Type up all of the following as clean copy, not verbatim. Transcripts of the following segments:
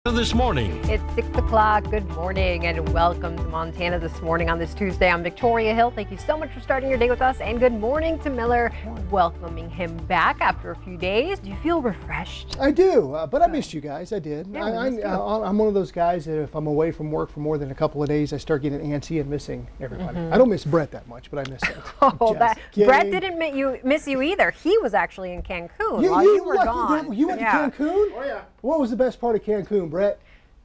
This morning. It's 6 o'clock. Good morning and welcome to Montana this morning on this Tuesday. I'm Victoria Hill. Thank you so much for starting your day with us, and good morning to Miller, welcoming him back after a few days. Do you feel refreshed? I do, but I missed you guys. I did. Yeah, I'm one of those guys that if I'm away from work for more than a couple of days, I start getting antsy and missing everybody. I don't miss Brett that much, but I miss him. Oh, Brett didn't miss you either. He was actually in Cancun while you were gone. Devil. You went to Cancun? Oh, yeah. What was the best part of Cancun, Brett?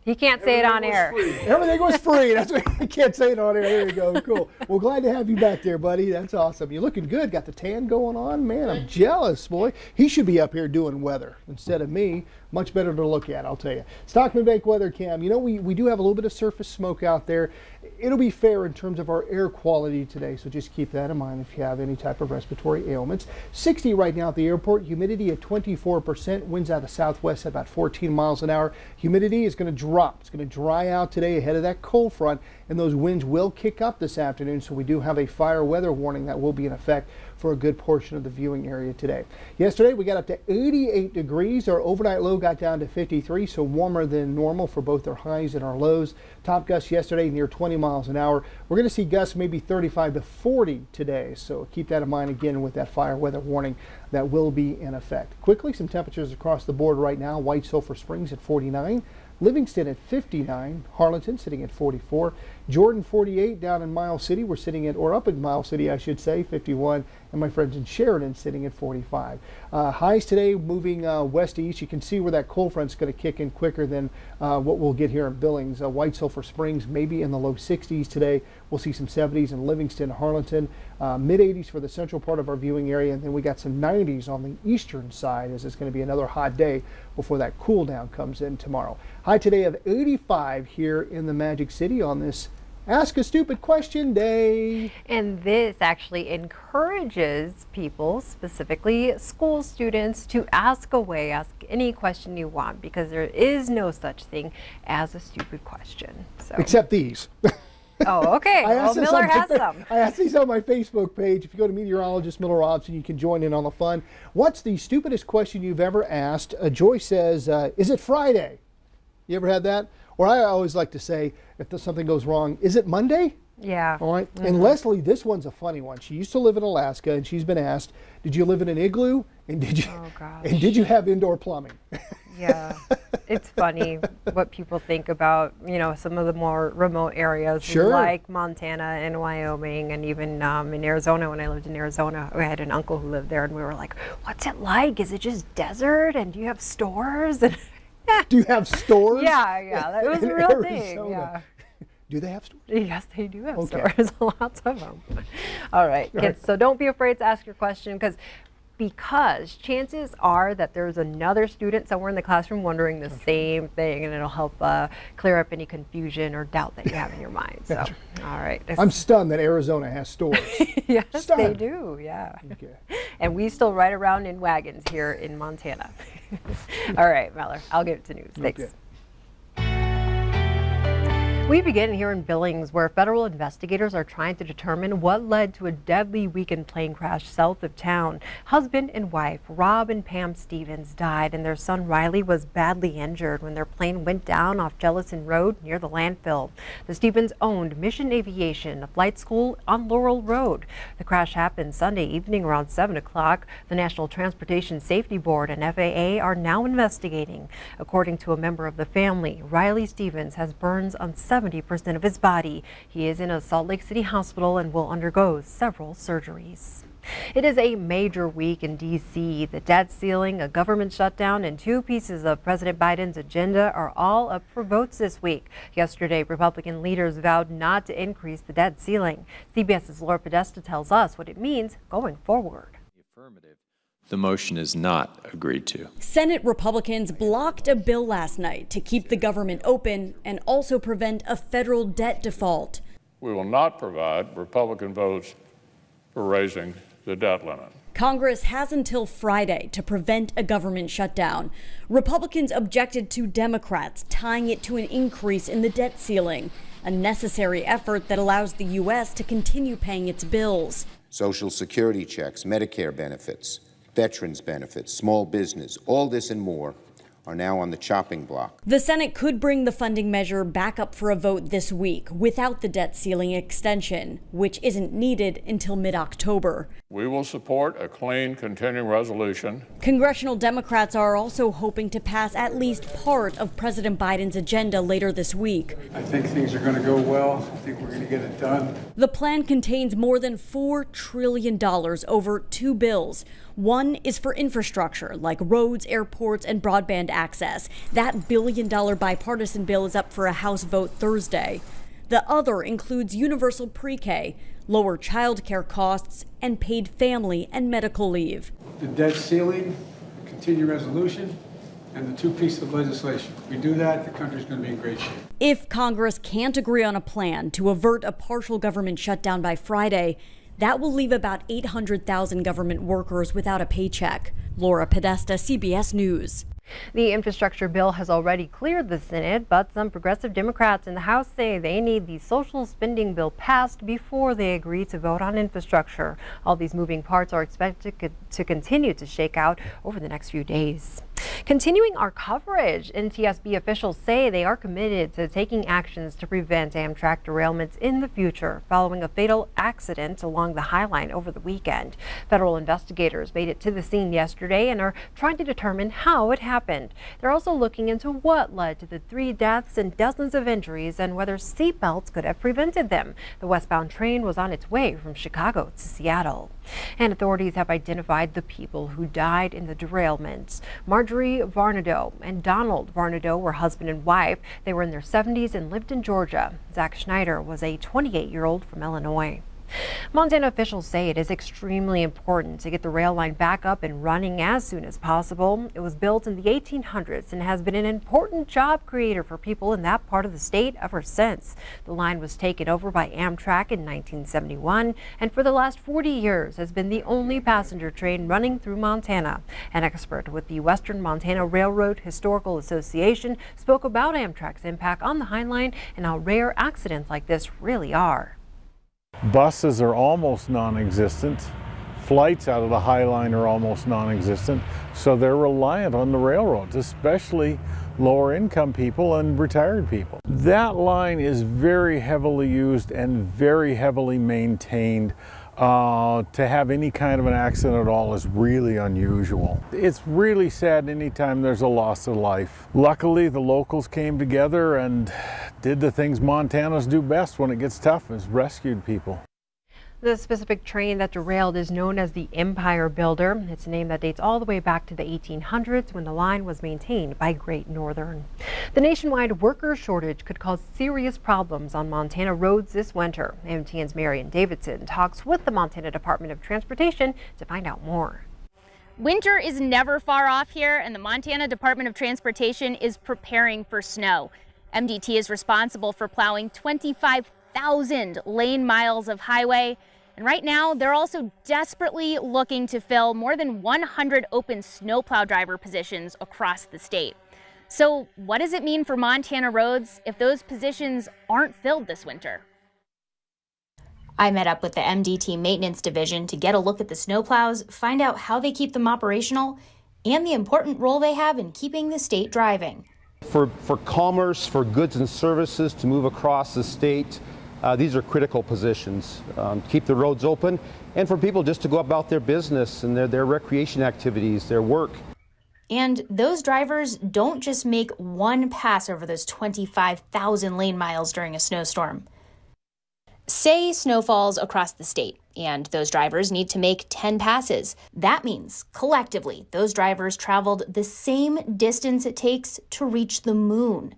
He can't say it on air. Everything was free. That's why I can't say it on air. There you go. Cool. Well, glad to have you back there, buddy. That's awesome. You're looking good. Got the tan going on. Man, I'm jealous, boy. He should be up here doing weather instead of me. Much better to look at, I'll tell you. Stockman Bank weather cam. You know, we do have a little bit of surface smoke out there. It'll be fair in terms of our air quality today, so just keep that in mind if you have any type of respiratory ailments. 60 right now at the airport. Humidity at 24%. Winds out of the southwest at about 14 miles an hour. Humidity is going to drop. It's going to dry out today ahead of that cold front, and those winds will kick up this afternoon, so we do have a fire weather warning that will be in effect for a good portion of the viewing area today. Yesterday we got up to 88 degrees. Our overnight low got down to 53, so warmer than normal for both our highs and our lows. Top gusts yesterday near 20 miles an hour. We're going to see gusts maybe 35 to 40 today, so keep that in mind again with that fire weather warning that will be in effect. Quickly, some temperatures across the board right now. White Sulphur Springs at 49. Livingston at 59, Harlingen sitting at 44, Jordan 48, down in Miles City we're sitting at, or up in Miles City I should say, 51, and my friends in Sheridan sitting at 45. Highs today moving west to east. You can see where that cold front's going to kick in quicker than what we'll get here in Billings. White Sulphur Springs maybe in the low 60s today. We'll see some 70s in Livingston, Harlingen, mid 80s for the central part of our viewing area, and then we got some 90s on the eastern side as it's going to be another hot day before that cool down comes in tomorrow. High today of 85 here in the Magic City on this Ask a Stupid Question Day. And this actually encourages people, specifically school students, to ask away, ask any question you want, because there is no such thing as a stupid question. So. Except these. Oh, okay. Well, Miller has some. I asked these on my Facebook page. If you go to meteorologist Miller Robson, you can join in on the fun. What's the stupidest question you've ever asked? Joy says, is it Friday? You ever had that? Or I always like to say, if something goes wrong, is it Monday? Yeah. All right. And Leslie, this one's a funny one. She used to live in Alaska, and she's been asked, did you live in an igloo? And did you, and did you have indoor plumbing? Yeah. It's funny what people think about, you know, some of the more remote areas like Montana and Wyoming, and even in Arizona. When I lived in Arizona, I had an uncle who lived there, and we were like, what's it like? Is it just desert? And do you have stores? And do you have stores? Yeah, that was a real thing. Yeah. Do they have stores? Yes, they do have stores. Lots of them. All right, kids, so don't be afraid to ask your question, because chances are that there's another student somewhere in the classroom wondering the same thing, and it'll help clear up any confusion or doubt that you have in your mind. So, all right. I'm stunned that Arizona has stores. Yes, they do, yeah. Okay. And we still ride around in wagons here in Montana. All right, Miller, I'll give it to news. Thanks. Okay. We begin here in Billings, where federal investigators are trying to determine what led to a deadly weekend plane crash south of town. Husband and wife Rob and Pam Stevens died, and their son Riley was badly injured when their plane went down off Jellison Road near the landfill. The Stevens owned Mission Aviation, a flight school on Laurel Road. The crash happened Sunday evening around 7 o'clock. The National Transportation Safety Board and FAA are now investigating. According to a member of the family, Riley Stevens has burns on 70% of his body. He is in a Salt Lake City hospital and will undergo several surgeries. It is a major week in D.C. The debt ceiling, a government shutdown, and 2 pieces of President Biden's agenda are all up for votes this week. Yesterday, Republican leaders vowed not to increase the debt ceiling. CBS's Laura Podesta tells us what it means going forward. The motion is not agreed to. Senate Republicans blocked a bill last night to keep the government open and also prevent a federal debt default. We will not provide Republican votes for raising the debt limit. Congress has until Friday to prevent a government shutdown. Republicans objected to Democrats tying it to an increase in the debt ceiling, a necessary effort that allows the U.S. to continue paying its bills. Social Security checks, Medicare benefits, veterans benefits, small business, all this and more are now on the chopping block. The Senate could bring the funding measure back up for a vote this week without the debt ceiling extension, which isn't needed until mid-October. We will support a clean continuing resolution. Congressional Democrats are also hoping to pass at least part of President Biden's agenda later this week. I think things are going to go well. I think we're going to get it done. The plan contains more than $4 trillion over 2 bills. One is for infrastructure like roads, airports, and broadband access. That billion-dollar bipartisan bill is up for a House vote Thursday. The other includes universal pre-K, lower child care costs, and paid family and medical leave. The debt ceiling, continuing resolution, and the 2 pieces of legislation. If we do that, the country's going to be in great shape. If Congress can't agree on a plan to avert a partial government shutdown by Friday, that will leave about 800,000 government workers without a paycheck. Laura Podesta, CBS News. The infrastructure bill has already cleared the Senate, but some progressive Democrats in the House say they need the social spending bill passed before they agree to vote on infrastructure. All these moving parts are expected to continue to shake out over the next few days. Continuing our coverage, NTSB officials say they are committed to taking actions to prevent Amtrak derailments in the future following a fatal accident along the High Line over the weekend. Federal investigators made it to the scene yesterday and are trying to determine how it happened. They're also looking into what led to the 3 deaths and dozens of injuries and whether seatbelts could have prevented them. The westbound train was on its way from Chicago to Seattle. And authorities have identified the people who died in the derailments. Marjorie Varnado and Donald Varnado were husband and wife. They were in their 70s and lived in Georgia. Zach Schneider was a 28-year-old from Illinois. Montana officials say it is extremely important to get the rail line back up and running as soon as possible. It was built in the 1800s and has been an important job creator for people in that part of the state ever since. The line was taken over by Amtrak in 1971 and for the last 40 years has been the only passenger train running through Montana. An expert with the Western Montana Railroad Historical Association spoke about Amtrak's impact on the High Line and how rare accidents like this really are. Buses are almost non-existent. Flights out of the High Line are almost non-existent. So they're reliant on the railroads, especially lower income people and retired people. That line is very heavily used and very heavily maintained. To have any kind of an accident at all is really unusual. It's really sad anytime there's a loss of life. Luckily, the locals came together and did the things Montanans do best when it gets tough, is rescued people. The specific train that derailed is known as the Empire Builder. It's a name that dates all the way back to the 1800s when the line was maintained by Great Northern. The nationwide worker shortage could cause serious problems on Montana roads this winter. MTN's Marion Davidson talks with the Montana Department of Transportation to find out more. Winter is never far off here, and the Montana Department of Transportation is preparing for snow. MDT is responsible for plowing 25,000 lane miles of highway. And right now, they're also desperately looking to fill more than 100 open snowplow driver positions across the state. So what does it mean for Montana roads if those positions aren't filled this winter? I met up with the MDT Maintenance Division to get a look at the snowplows, find out how they keep them operational, and the important role they have in keeping the state driving. For commerce, for goods and services to move across the state, these are critical positions. Keep the roads open, and for people just to go about their business and their recreation activities, their work. And those drivers don't just make one pass over those 25,000 lane miles during a snowstorm. Say snow falls across the state, and those drivers need to make 10 passes. That means, collectively, those drivers traveled the same distance it takes to reach the moon.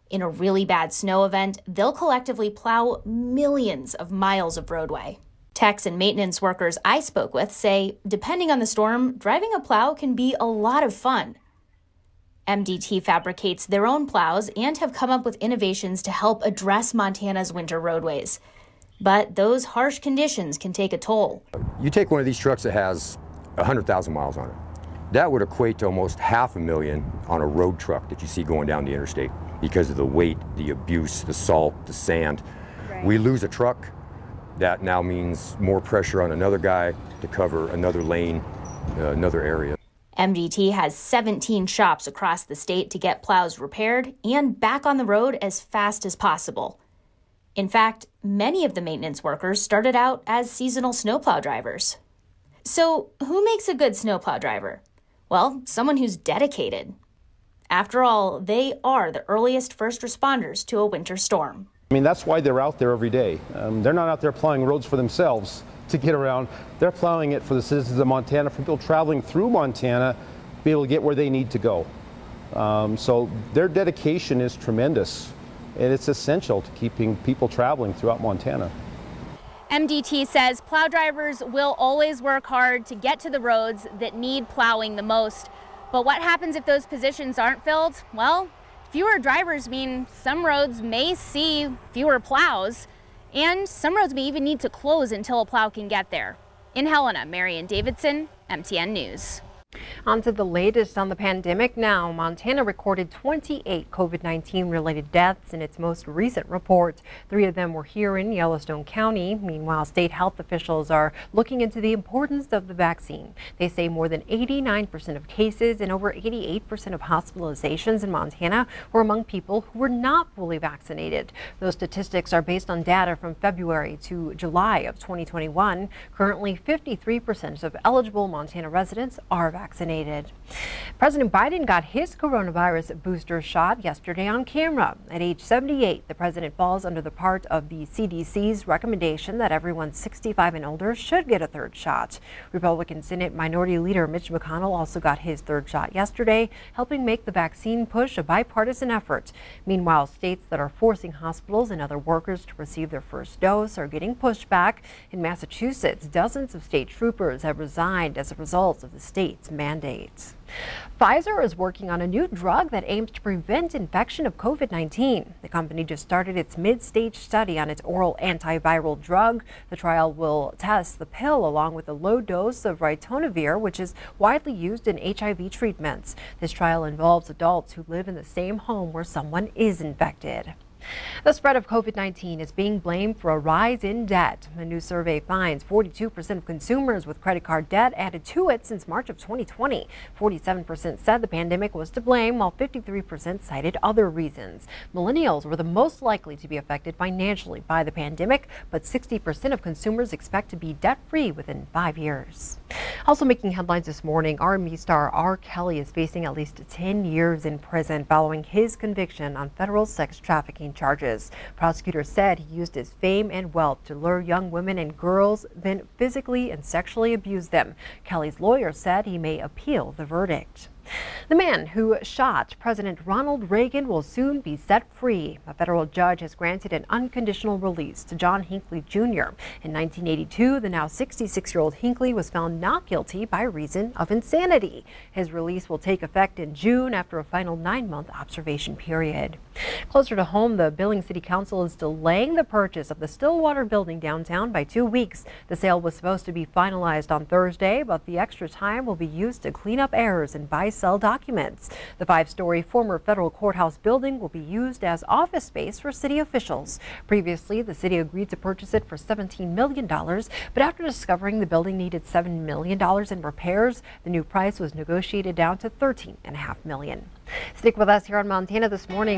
In a really bad snow event, they'll collectively plow millions of miles of roadway. Techs and maintenance workers I spoke with say, depending on the storm, driving a plow can be a lot of fun. MDT fabricates their own plows and have come up with innovations to help address Montana's winter roadways. But those harsh conditions can take a toll. You take one of these trucks that has 100,000 miles on it. That would equate to almost 500,000 on a road truck that you see going down the interstate because of the weight, the abuse, the salt, the sand. Right. We lose a truck, that now means more pressure on another guy to cover another lane, another area. MDT has 17 shops across the state to get plows repaired and back on the road as fast as possible. In fact, many of the maintenance workers started out as seasonal snowplow drivers. So, who makes a good snowplow driver? Well, someone who's dedicated. After all, they are the earliest first responders to a winter storm. I mean, that's why they're out there every day. They're not out there plowing roads for themselves to get around. They're plowing it for the citizens of Montana, for people traveling through Montana, to be able to get where they need to go. So their dedication is tremendous, and it's essential to keeping people traveling throughout Montana. MDT says plow drivers will always work hard to get to the roads that need plowing the most. But what happens if those positions aren't filled? Well, fewer drivers mean some roads may see fewer plows, and some roads may even need to close until a plow can get there. In Helena, Marian Davidson, MTN News. On to the latest on the pandemic now. Montana recorded 28 COVID-19 related deaths in its most recent report. 3 of them were here in Yellowstone County. Meanwhile, state health officials are looking into the importance of the vaccine. They say more than 89% of cases and over 88% of hospitalizations in Montana were among people who were not fully vaccinated. Those statistics are based on data from February to July of 2021. Currently, 53% of eligible Montana residents are vaccinated. President Biden got his coronavirus booster shot yesterday on camera. At age 78, the president falls under the part of the CDC's recommendation that everyone 65 and older should get a 3rd shot. Republican Senate Minority Leader Mitch McConnell also got his 3rd shot yesterday, helping make the vaccine push a bipartisan effort. Meanwhile, states that are forcing hospitals and other workers to receive their 1st dose are getting pushed back. In Massachusetts, dozens of state troopers have resigned as a result of the state's mandates. Pfizer is working on a new drug that aims to prevent infection of COVID-19. The company just started its mid-stage study on its oral antiviral drug. The trial will test the pill along with a low dose of ritonavir, which is widely used in HIV treatments. This trial involves adults who live in the same home where someone is infected. The spread of COVID-19 is being blamed for a rise in debt. A new survey finds 42% of consumers with credit card debt added to it since March of 2020. 47% said the pandemic was to blame, while 53% cited other reasons. Millennials were the most likely to be affected financially by the pandemic, but 60% of consumers expect to be debt-free within 5 years. Also making headlines this morning, R&B star R. Kelly is facing at least 10 years in prison following his conviction on federal sex trafficking charges. Prosecutors said he used his fame and wealth to lure young women and girls, then physically and sexually abuse them. Kelly's lawyer said he may appeal the verdict. The man who shot President Ronald Reagan will soon be set free. A federal judge has granted an unconditional release to John Hinckley Jr. In 1982, the now 66-year-old Hinckley was found not guilty by reason of insanity. His release will take effect in June after a final 9-month observation period. Closer to home, the Billings City Council is delaying the purchase of the Stillwater building downtown by 2 weeks. The sale was supposed to be finalized on Thursday, but the extra time will be used to clean up errors and buy-sell documents. The 5-story former federal courthouse building will be used as office space for city officials. Previously, the city agreed to purchase it for $17 million, but after discovering the building needed $7 million in repairs, the new price was negotiated down to $13.5 million. Stick with us here on Montana This Morning.